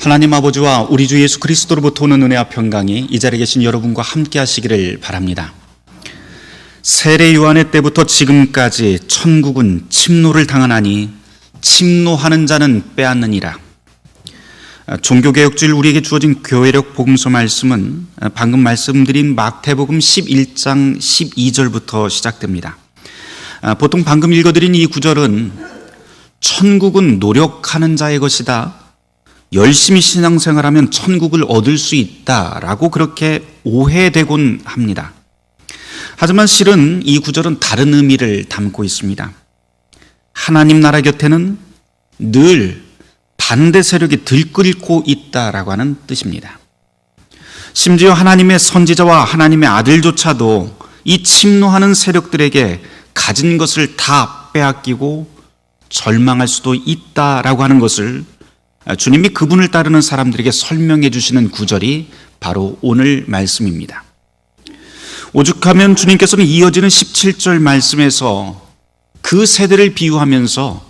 하나님 아버지와 우리 주 예수 그리스도로부터 오는 은혜와 평강이 이 자리에 계신 여러분과 함께 하시기를 바랍니다. 세례 요한의 때부터 지금까지 천국은 침노를 당하나니 침노하는 자는 빼앗느니라. 종교개혁주일 우리에게 주어진 교회력 복음서 말씀은 방금 말씀드린 마태복음 11장 12절부터 시작됩니다. 보통 방금 읽어드린 이 구절은 천국은 노력하는 자의 것이다, 열심히 신앙생활하면 천국을 얻을 수 있다라고 그렇게 오해되곤 합니다. 하지만 실은 이 구절은 다른 의미를 담고 있습니다. 하나님 나라 곁에는 늘 반대 세력이 들끓고 있다라고 하는 뜻입니다. 심지어 하나님의 선지자와 하나님의 아들조차도 이 침노하는 세력들에게 가진 것을 다 빼앗기고 절망할 수도 있다라고 하는 것을 주님이 그분을 따르는 사람들에게 설명해 주시는 구절이 바로 오늘 말씀입니다. 오죽하면 주님께서는 이어지는 17절 말씀에서 그 세대를 비유하면서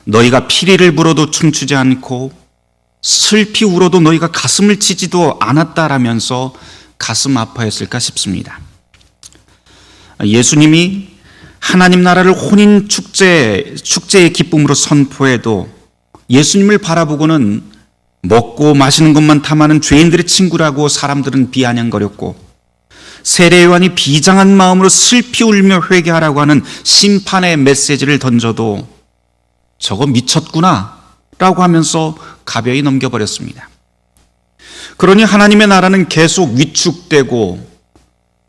너희가 피리를 불어도 춤추지 않고 슬피 울어도 너희가 가슴을 치지도 않았다라면서 가슴 아파했을까 싶습니다. 예수님이 하나님 나라를 혼인 축제의 기쁨으로 선포해도 예수님을 바라보고는 먹고 마시는 것만 탐하는 죄인들의 친구라고 사람들은 비아냥거렸고, 세례 요한이 비장한 마음으로 슬피 울며 회개하라고 하는 심판의 메시지를 던져도 저거 미쳤구나 라고 하면서 가벼이 넘겨버렸습니다. 그러니 하나님의 나라는 계속 위축되고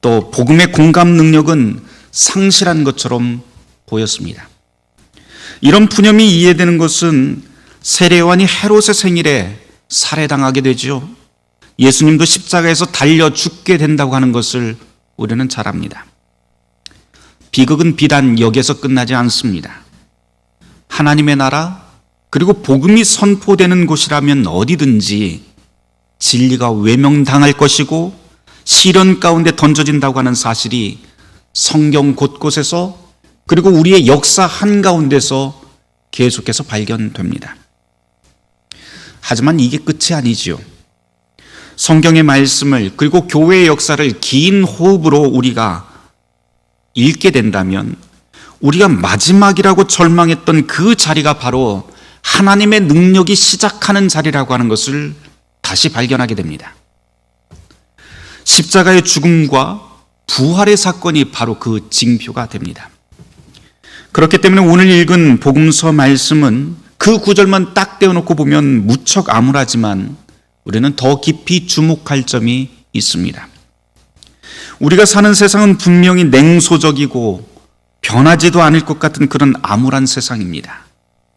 또 복음의 공감 능력은 상실한 것처럼 보였습니다. 이런 푸념이 이해되는 것은 세례 요한이 헤롯의 생일에 살해당하게 되죠. 예수님도 십자가에서 달려 죽게 된다고 하는 것을 우리는 잘 압니다. 비극은 비단 여기에서 끝나지 않습니다. 하나님의 나라 그리고 복음이 선포되는 곳이라면 어디든지 진리가 외면당할 것이고 시련 가운데 던져진다고 하는 사실이 성경 곳곳에서 그리고 우리의 역사 한가운데서 계속해서 발견됩니다. 하지만 이게 끝이 아니지요. 성경의 말씀을 그리고 교회의 역사를 긴 호흡으로 우리가 읽게 된다면 우리가 마지막이라고 절망했던 그 자리가 바로 하나님의 능력이 시작하는 자리라고 하는 것을 다시 발견하게 됩니다. 십자가의 죽음과 부활의 사건이 바로 그 징표가 됩니다. 그렇기 때문에 오늘 읽은 복음서 말씀은 그 구절만 딱 떼어놓고 보면 무척 암울하지만 우리는 더 깊이 주목할 점이 있습니다. 우리가 사는 세상은 분명히 냉소적이고 변하지도 않을 것 같은 그런 암울한 세상입니다.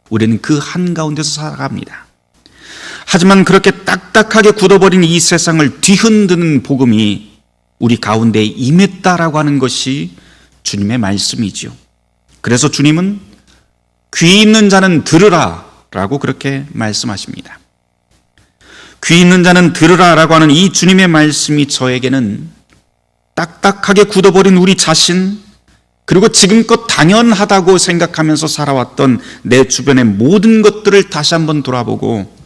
우리는 그 한가운데서 살아갑니다. 하지만 그렇게 딱딱하게 굳어버린 이 세상을 뒤흔드는 복음이 우리 가운데 임했다라고 하는 것이 주님의 말씀이지요. 그래서 주님은 귀 있는 자는 들으라 라고 그렇게 말씀하십니다. 귀 있는 자는 들으라 라고 하는 이 주님의 말씀이 저에게는 딱딱하게 굳어버린 우리 자신 그리고 지금껏 당연하다고 생각하면서 살아왔던 내 주변의 모든 것들을 다시 한번 돌아보고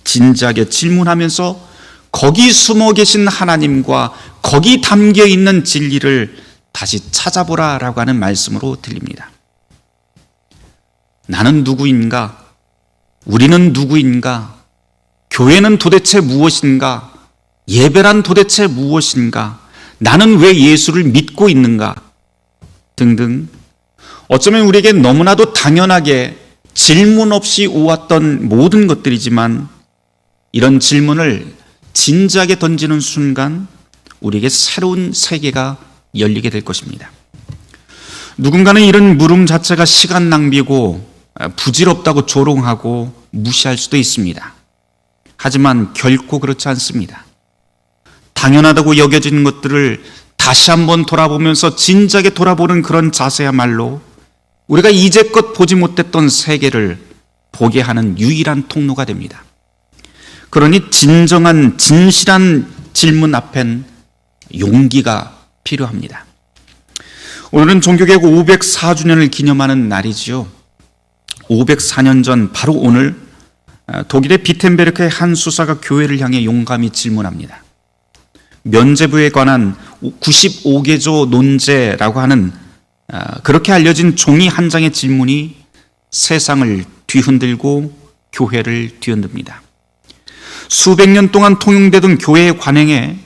진지하게 질문하면서 거기 숨어 계신 하나님과 거기 담겨 있는 진리를 다시 찾아보라 라고 하는 말씀으로 들립니다. 나는 누구인가? 우리는 누구인가? 교회는 도대체 무엇인가? 예배란 도대체 무엇인가? 나는 왜 예수를 믿고 있는가? 등등 어쩌면 우리에게 너무나도 당연하게 질문 없이 오왔던 모든 것들이지만 이런 질문을 진지하게 던지는 순간 우리에게 새로운 세계가 열리게 될 것입니다. 누군가는 이런 물음 자체가 시간 낭비고 부질없다고 조롱하고 무시할 수도 있습니다. 하지만 결코 그렇지 않습니다. 당연하다고 여겨지는 것들을 다시 한번 돌아보면서 진지하게 돌아보는 그런 자세야말로 우리가 이제껏 보지 못했던 세계를 보게 하는 유일한 통로가 됩니다. 그러니 진정한 진실한 질문 앞엔 용기가 필요합니다. 오늘은 종교개혁 504주년을 기념하는 날이지요. 504년 전 바로 오늘 독일의 비텐베르크의 한 수사가 교회를 향해 용감히 질문합니다. 면죄부에 관한 95개조 논제라고 하는 그렇게 알려진 종이 한 장의 질문이 세상을 뒤흔들고 교회를 뒤흔듭니다. 수백 년 동안 통용되던 교회의 관행에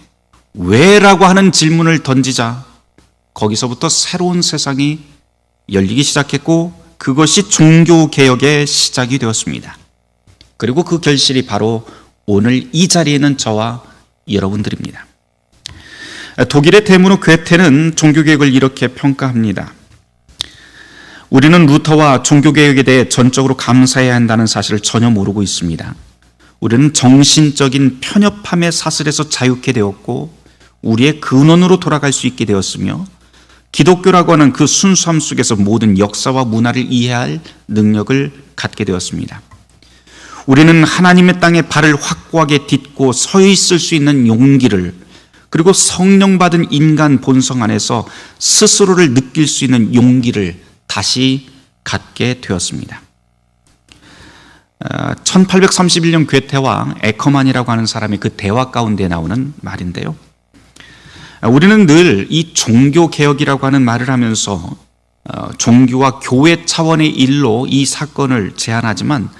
왜라고 하는 질문을 던지자 거기서부터 새로운 세상이 열리기 시작했고 그것이 종교개혁의 시작이 되었습니다. 그리고 그 결실이 바로 오늘 이 자리에 있는 저와 여러분들입니다. 독일의 대문호 괴테는 종교개혁을 이렇게 평가합니다. 우리는 루터와 종교개혁에 대해 전적으로 감사해야 한다는 사실을 전혀 모르고 있습니다. 우리는 정신적인 편협함의 사슬에서 자유케 되었고 우리의 근원으로 돌아갈 수 있게 되었으며 기독교라고 하는 그 순수함 속에서 모든 역사와 문화를 이해할 능력을 갖게 되었습니다. 우리는 하나님의 땅에 발을 확고하게 딛고 서 있을 수 있는 용기를 그리고 성령 받은 인간 본성 안에서 스스로를 느낄 수 있는 용기를 다시 갖게 되었습니다. 1831년 괴테와 에커만이라고 하는 사람의 그 대화 가운데 나오는 말인데요. 우리는 늘 이 종교개혁이라고 하는 말을 하면서 종교와 교회 차원의 일로 이 사건을 제안하지만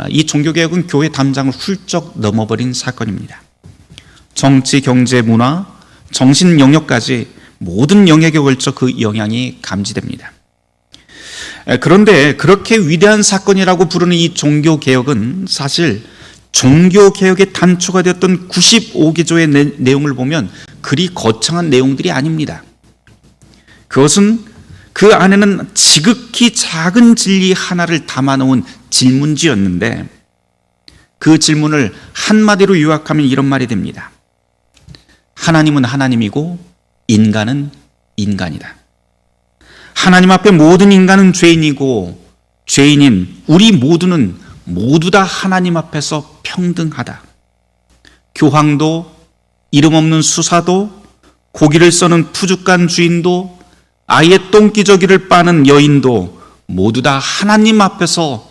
이 종교개혁은 교회 담장을 훌쩍 넘어버린 사건입니다. 정치, 경제, 문화, 정신 영역까지 모든 영역에 걸쳐 그 영향이 감지됩니다. 그런데 그렇게 위대한 사건이라고 부르는 이 종교개혁은 사실 종교개혁의 단초가 되었던 95개조의 내용을 보면 그리 거창한 내용들이 아닙니다. 그것은 그 안에는 지극히 작은 진리 하나를 담아놓은 질문지였는데 그 질문을 한마디로 요약하면 이런 말이 됩니다. 하나님은 하나님이고 인간은 인간이다. 하나님 앞에 모든 인간은 죄인이고 죄인인 우리 모두는 모두 다 하나님 앞에서 평등하다. 교황도 이름 없는 수사도 고기를 써는 푸죽간 주인도 아이의 똥기저귀를 빠는 여인도 모두 다 하나님 앞에서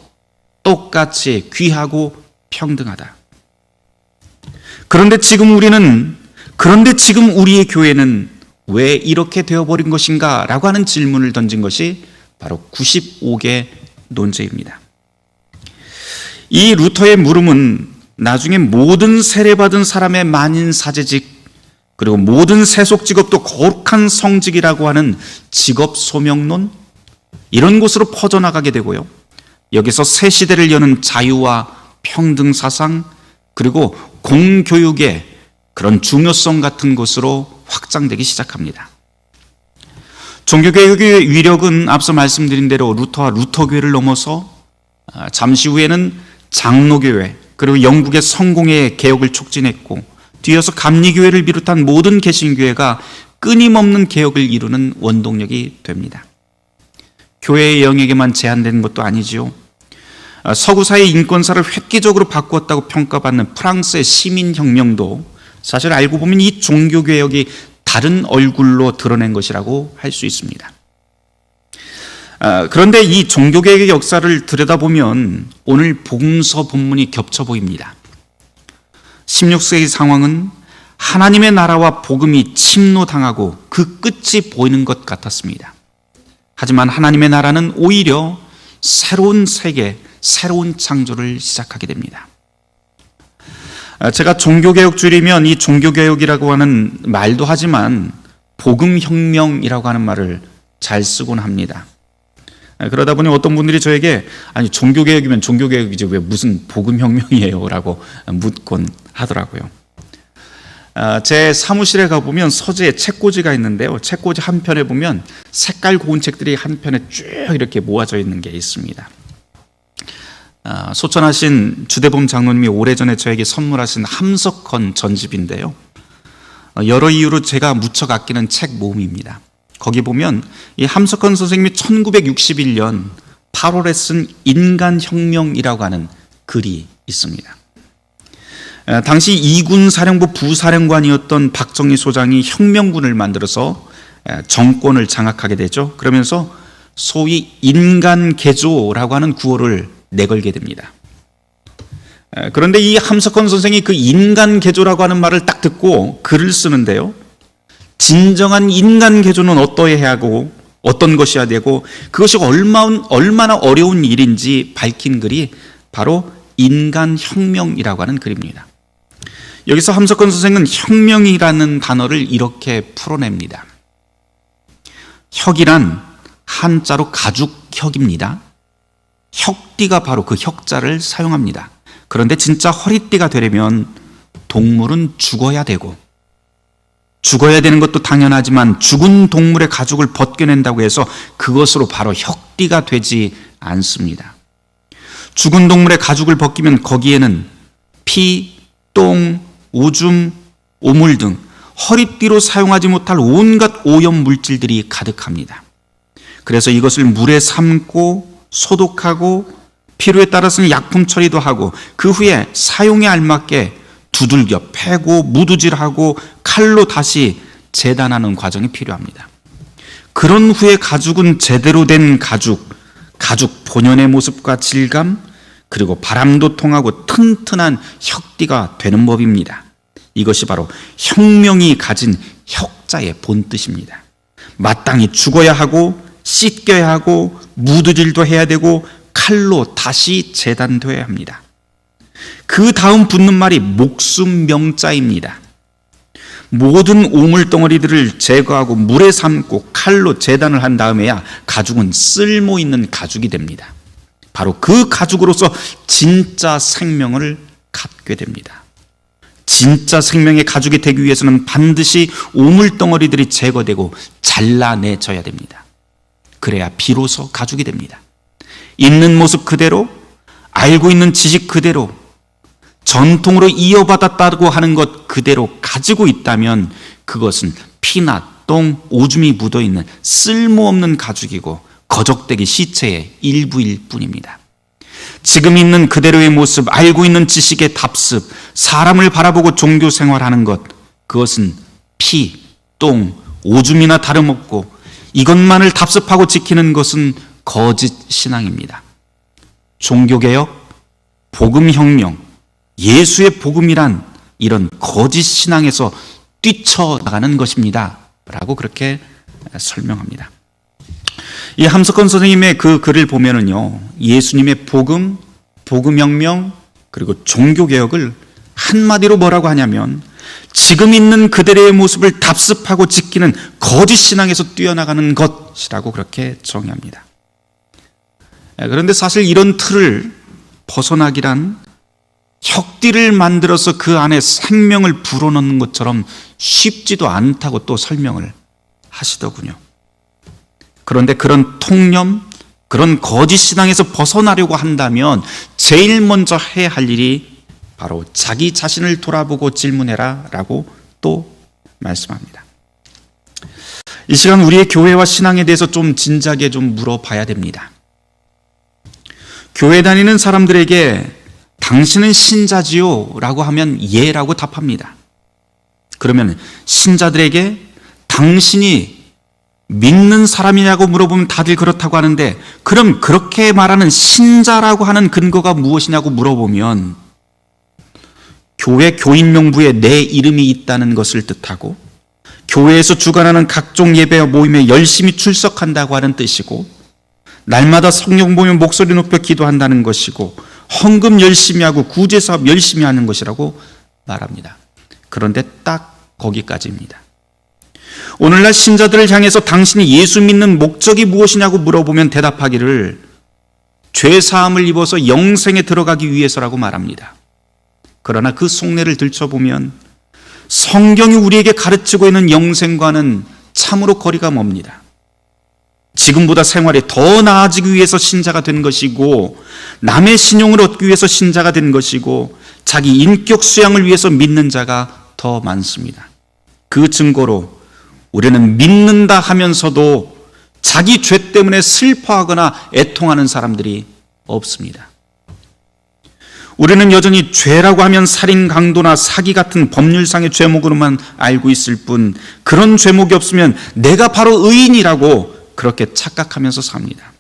똑같이 귀하고 평등하다. 그런데 지금 우리의 교회는 왜 이렇게 되어버린 것인가? 라고 하는 질문을 던진 것이 바로 95개 논제입니다. 이 루터의 물음은 나중에 모든 세례받은 사람의 만인사제직 그리고 모든 세속 직업도 거룩한 성직이라고 하는 직업 소명론 이런 곳으로 퍼져나가게 되고요. 여기서 새 시대를 여는 자유와 평등 사상 그리고 공교육의 그런 중요성 같은 곳으로 확장되기 시작합니다. 종교개혁의 위력은 앞서 말씀드린 대로 루터와 루터교회를 넘어서 잠시 후에는 장로교회 그리고 영국의 성공회의 개혁을 촉진했고 뒤이어서 감리교회를 비롯한 모든 개신교회가 끊임없는 개혁을 이루는 원동력이 됩니다. 교회의 영역에만 제한된 것도 아니지요. 서구사회 인권사를 획기적으로 바꾸었다고 평가받는 프랑스의 시민혁명도 사실 알고 보면 이 종교개혁이 다른 얼굴로 드러낸 것이라고 할 수 있습니다. 그런데 이 종교개혁의 역사를 들여다보면 오늘 복음서 본문이 겹쳐 보입니다. 16세기 상황은 하나님의 나라와 복음이 침노당하고 그 끝이 보이는 것 같았습니다. 하지만 하나님의 나라는 오히려 새로운 세계, 새로운 창조를 시작하게 됩니다. 제가 종교개혁 줄이면 이 종교개혁이라고 하는 말도 하지만 복음혁명이라고 하는 말을 잘 쓰곤 합니다. 그러다 보니 어떤 분들이 저에게 아니 종교개혁이면 종교개혁이지 왜 무슨 복음혁명이에요? 라고 묻곤 하더라고요. 제 사무실에 가보면 서재에 책꽂이가 있는데요. 책꽂이 한편에 보면 색깔 고운 책들이 한편에 쭉 이렇게 모아져 있는 게 있습니다. 소천하신 주대범 장로님이 오래전에 저에게 선물하신 함석헌 전집인데요. 여러 이유로 제가 무척 아끼는 책 모음입니다. 거기 보면 이 함석헌 선생님이 1961년 8월에 쓴 인간혁명이라고 하는 글이 있습니다. 당시 이군 사령부 부사령관이었던 박정희 소장이 혁명군을 만들어서 정권을 장악하게 되죠. 그러면서 소위 인간개조라고 하는 구호를 내걸게 됩니다. 그런데 이 함석헌 선생이 그 인간 개조라고 하는 말을 딱 듣고 글을 쓰는데요, 진정한 인간 개조는 어떠해야 하고 어떤 것이어야 되고 그것이 얼마나 어려운 일인지 밝힌 글이 바로 인간혁명이라고 하는 글입니다. 여기서 함석헌 선생은 혁명이라는 단어를 이렇게 풀어냅니다. 혁이란 한자로 가죽혁입니다. 혁띠가 바로 그 혁자를 사용합니다. 그런데 진짜 허리띠가 되려면 동물은 죽어야 되고, 죽어야 되는 것도 당연하지만 죽은 동물의 가죽을 벗겨낸다고 해서 그것으로 바로 혁띠가 되지 않습니다. 죽은 동물의 가죽을 벗기면 거기에는 피, 똥, 오줌, 오물 등 허리띠로 사용하지 못할 온갖 오염 물질들이 가득합니다. 그래서 이것을 물에 삶고 소독하고 필요에 따라서는 약품 처리도 하고 그 후에 사용에 알맞게 두들겨 패고 무두질하고 칼로 다시 재단하는 과정이 필요합니다. 그런 후에 가죽은 제대로 된 가죽 본연의 모습과 질감, 그리고 바람도 통하고 튼튼한 혁띠가 되는 법입니다. 이것이 바로 혁명이 가진 혁자의 본뜻입니다. 마땅히 죽어야 하고 씻겨야 하고 무드질도 해야 되고 칼로 다시 재단돼야 합니다. 그 다음 붙는 말이 목숨 명자입니다. 모든 오물덩어리들을 제거하고 물에 삶고 칼로 재단을 한 다음에야 가죽은 쓸모 있는 가죽이 됩니다. 바로 그 가죽으로서 진짜 생명을 갖게 됩니다. 진짜 생명의 가죽이 되기 위해서는 반드시 오물덩어리들이 제거되고 잘라내져야 됩니다. 그래야 비로소 가죽이 됩니다. 있는 모습 그대로, 알고 있는 지식 그대로, 전통으로 이어받았다고 하는 것 그대로 가지고 있다면 그것은 피나 똥, 오줌이 묻어있는 쓸모없는 가죽이고 거적대기 시체의 일부일 뿐입니다. 지금 있는 그대로의 모습, 알고 있는 지식의 답습, 사람을 바라보고 종교 생활하는 것, 그것은 피, 똥, 오줌이나 다름없고 이것만을 답습하고 지키는 것은 거짓 신앙입니다. 종교개혁, 복음혁명, 예수의 복음이란 이런 거짓 신앙에서 뛰쳐나가는 것입니다 라고 그렇게 설명합니다. 이 함석헌 선생님의 그 글을 보면은요, 예수님의 복음, 복음혁명, 그리고 종교개혁을 한마디로 뭐라고 하냐면 지금 있는 그들의 모습을 답습하고 지키는 거짓 신앙에서 뛰어나가는 것이라고 그렇게 정의합니다. 그런데 사실 이런 틀을 벗어나기란 혁띠를 만들어서 그 안에 생명을 불어넣는 것처럼 쉽지도 않다고 또 설명을 하시더군요. 그런데 그런 통념, 그런 거짓 신앙에서 벗어나려고 한다면 제일 먼저 해야 할 일이 바로 자기 자신을 돌아보고 질문해라 라고 또 말씀합니다. 이 시간 우리의 교회와 신앙에 대해서 좀 진지하게 좀 물어봐야 됩니다. 교회 다니는 사람들에게 당신은 신자지요? 라고 하면 예 라고 답합니다. 그러면 신자들에게 당신이 믿는 사람이냐고 물어보면 다들 그렇다고 하는데 그럼 그렇게 말하는 신자라고 하는 근거가 무엇이냐고 물어보면 교회 교인명부에 내 이름이 있다는 것을 뜻하고 교회에서 주관하는 각종 예배와 모임에 열심히 출석한다고 하는 뜻이고 날마다 성경 보면 목소리 높여 기도한다는 것이고 헌금 열심히 하고 구제사업 열심히 하는 것이라고 말합니다. 그런데 딱 거기까지입니다. 오늘날 신자들을 향해서 당신이 예수 믿는 목적이 무엇이냐고 물어보면 대답하기를 죄사함을 입어서 영생에 들어가기 위해서라고 말합니다. 그러나 그 속내를 들춰보면 성경이 우리에게 가르치고 있는 영생과는 참으로 거리가 멉니다. 지금보다 생활이 더 나아지기 위해서 신자가 된 것이고 남의 신용을 얻기 위해서 신자가 된 것이고 자기 인격 수양을 위해서 믿는 자가 더 많습니다. 그 증거로 우리는 믿는다 하면서도 자기 죄 때문에 슬퍼하거나 애통하는 사람들이 없습니다. 우리는 여전히 죄라고 하면 살인, 강도나 사기 같은 법률상의 죄목으로만 알고 있을 뿐 그런 죄목이 없으면 내가 바로 의인이라고 그렇게 착각하면서 삽니다.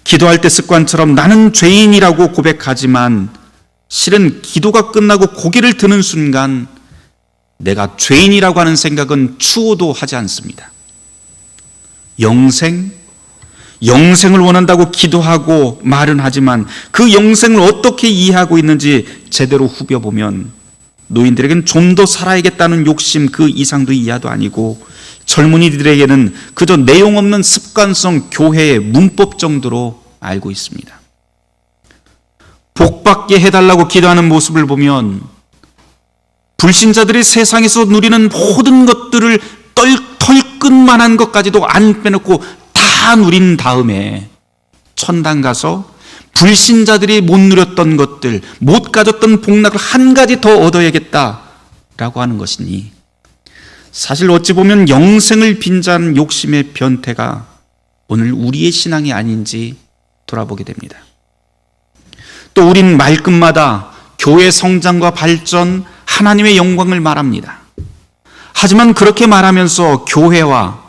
기도할 때 습관처럼 나는 죄인이라고 고백하지만 실은 기도가 끝나고 고개를 드는 순간 내가 죄인이라고 하는 생각은 추호도 하지 않습니다. 영생을 원한다고 기도하고 말은 하지만 그 영생을 어떻게 이해하고 있는지 제대로 후벼보면 노인들에게는 좀 더 살아야겠다는 욕심 그 이상도 이하도 아니고, 젊은이들에게는 그저 내용 없는 습관성 교회의 문법 정도로 알고 있습니다. 복받게 해달라고 기도하는 모습을 보면 불신자들이 세상에서 누리는 모든 것들을 털끝만한 것까지도 안 빼놓고 다 누린 다음에 천당 가서 불신자들이 못 누렸던 것들, 못 가졌던 복락을 한 가지 더 얻어야겠다라고 하는 것이니, 사실 어찌 보면 영생을 빈자한 욕심의 변태가 오늘 우리의 신앙이 아닌지 돌아보게 됩니다. 또 우린 말끝마다 교회 성장과 발전, 하나님의 영광을 말합니다. 하지만 그렇게 말하면서 교회와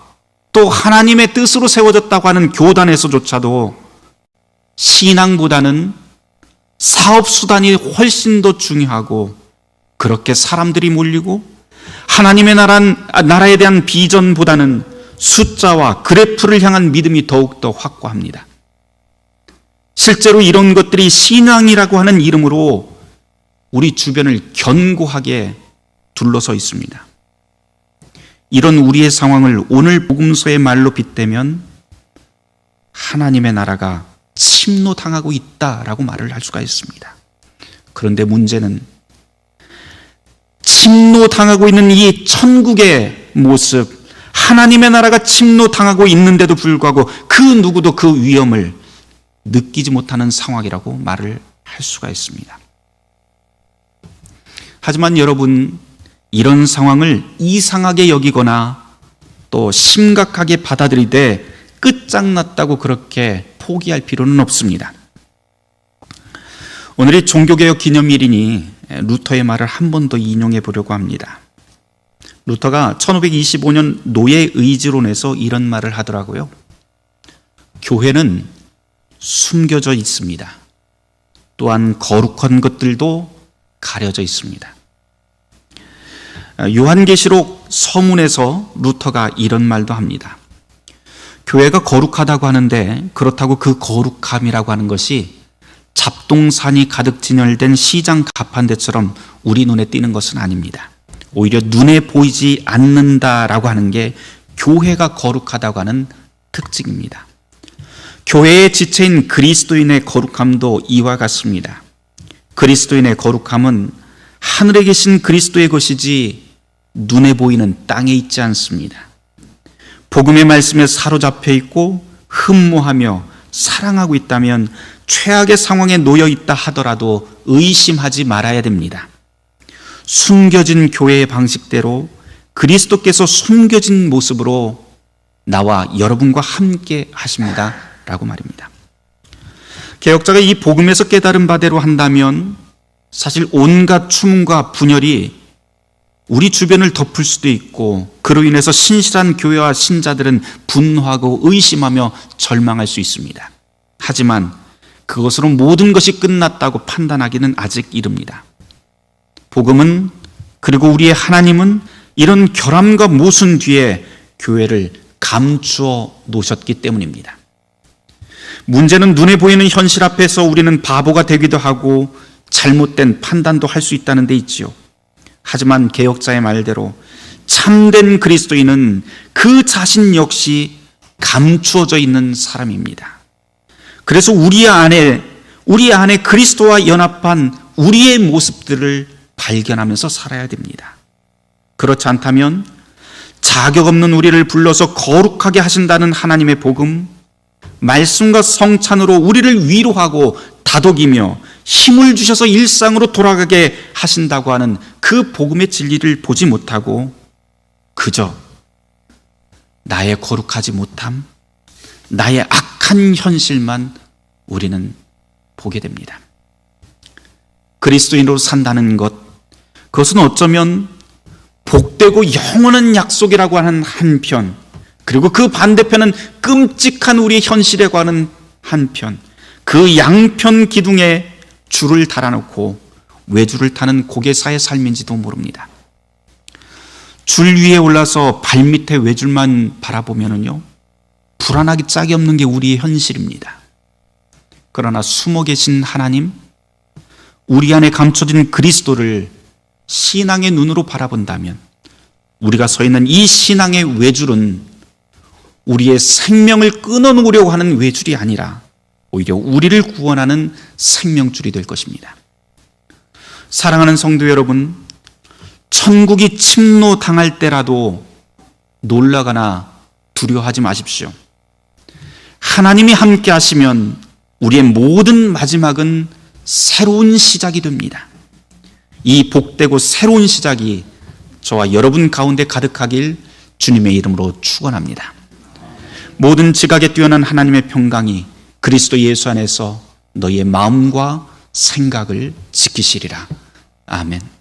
또 하나님의 뜻으로 세워졌다고 하는 교단에서조차도 신앙보다는 사업수단이 훨씬 더 중요하고, 그렇게 사람들이 몰리고 하나님의 나라에 대한 비전보다는 숫자와 그래프를 향한 믿음이 더욱더 확고합니다. 실제로 이런 것들이 신앙이라고 하는 이름으로 우리 주변을 견고하게 둘러서 있습니다. 이런 우리의 상황을 오늘 복음서의 말로 빗대면 하나님의 나라가 침노당하고 있다라고 말을 할 수가 있습니다. 그런데 문제는 침노당하고 있는 이 천국의 모습, 하나님의 나라가 침노당하고 있는데도 불구하고 그 누구도 그 위험을 느끼지 못하는 상황이라고 말을 할 수가 있습니다. 하지만 여러분, 이런 상황을 이상하게 여기거나 또 심각하게 받아들이되 끝장났다고 그렇게 포기할 필요는 없습니다. 오늘이 종교개혁 기념일이니 루터의 말을 한 번 더 인용해 보려고 합니다. 루터가 1525년 노예의지론에서 이런 말을 하더라고요. 교회는 숨겨져 있습니다. 또한 거룩한 것들도 가려져 있습니다. 요한계시록 서문에서 루터가 이런 말도 합니다. 교회가 거룩하다고 하는데 그렇다고 그 거룩함이라고 하는 것이 잡동산이 가득 진열된 시장 가판대처럼 우리 눈에 띄는 것은 아닙니다. 오히려 눈에 보이지 않는다라고 하는 게 교회가 거룩하다고 하는 특징입니다. 교회의 지체인 그리스도인의 거룩함도 이와 같습니다. 그리스도인의 거룩함은 하늘에 계신 그리스도의 것이지 눈에 보이는 땅에 있지 않습니다. 복음의 말씀에 사로잡혀 있고 흠모하며 사랑하고 있다면 최악의 상황에 놓여 있다 하더라도 의심하지 말아야 됩니다. 숨겨진 교회의 방식대로 그리스도께서 숨겨진 모습으로 나와 여러분과 함께 하십니다 라고 말입니다. 개혁자가 이 복음에서 깨달은 바대로 한다면 사실 온갖 추문과 분열이 우리 주변을 덮을 수도 있고, 그로 인해서 신실한 교회와 신자들은 분노하고 의심하며 절망할 수 있습니다. 하지만 그것으로 모든 것이 끝났다고 판단하기는 아직 이릅니다. 복음은, 그리고 우리의 하나님은 이런 결함과 모순 뒤에 교회를 감추어 놓으셨기 때문입니다. 문제는 눈에 보이는 현실 앞에서 우리는 바보가 되기도 하고 잘못된 판단도 할 수 있다는 데 있지요. 하지만 개혁자의 말대로 참된 그리스도인은 그 자신 역시 감추어져 있는 사람입니다. 그래서 우리 안에 그리스도와 연합한 우리의 모습들을 발견하면서 살아야 됩니다. 그렇지 않다면 자격 없는 우리를 불러서 거룩하게 하신다는 하나님의 복음, 말씀과 성찬으로 우리를 위로하고 다독이며 힘을 주셔서 일상으로 돌아가게 하신다고 하는 그 복음의 진리를 보지 못하고 그저 나의 거룩하지 못함, 나의 악한 현실만 우리는 보게 됩니다. 그리스도인으로 산다는 것, 그것은 어쩌면 복되고 영원한 약속이라고 하는 한편, 그리고 그 반대편은 끔찍한 우리의 현실에 관한 한편, 그 양편 기둥에 줄을 달아놓고 외줄을 타는 고개사의 삶인지도 모릅니다. 줄 위에 올라서 발밑에 외줄만 바라보면요, 불안하기 짝이 없는 게 우리의 현실입니다. 그러나 숨어 계신 하나님, 우리 안에 감춰진 그리스도를 신앙의 눈으로 바라본다면 우리가 서 있는 이 신앙의 외줄은 우리의 생명을 끊어놓으려고 하는 외줄이 아니라 오히려 우리를 구원하는 생명줄이 될 것입니다. 사랑하는 성도 여러분, 천국이 침노당할 때라도 놀라거나 두려워하지 마십시오. 하나님이 함께 하시면 우리의 모든 마지막은 새로운 시작이 됩니다. 이 복되고 새로운 시작이 저와 여러분 가운데 가득하길 주님의 이름으로 축원합니다. 모든 지각에 뛰어난 하나님의 평강이 그리스도 예수 안에서 너희의 마음과 생각을 지키시리라. 아멘.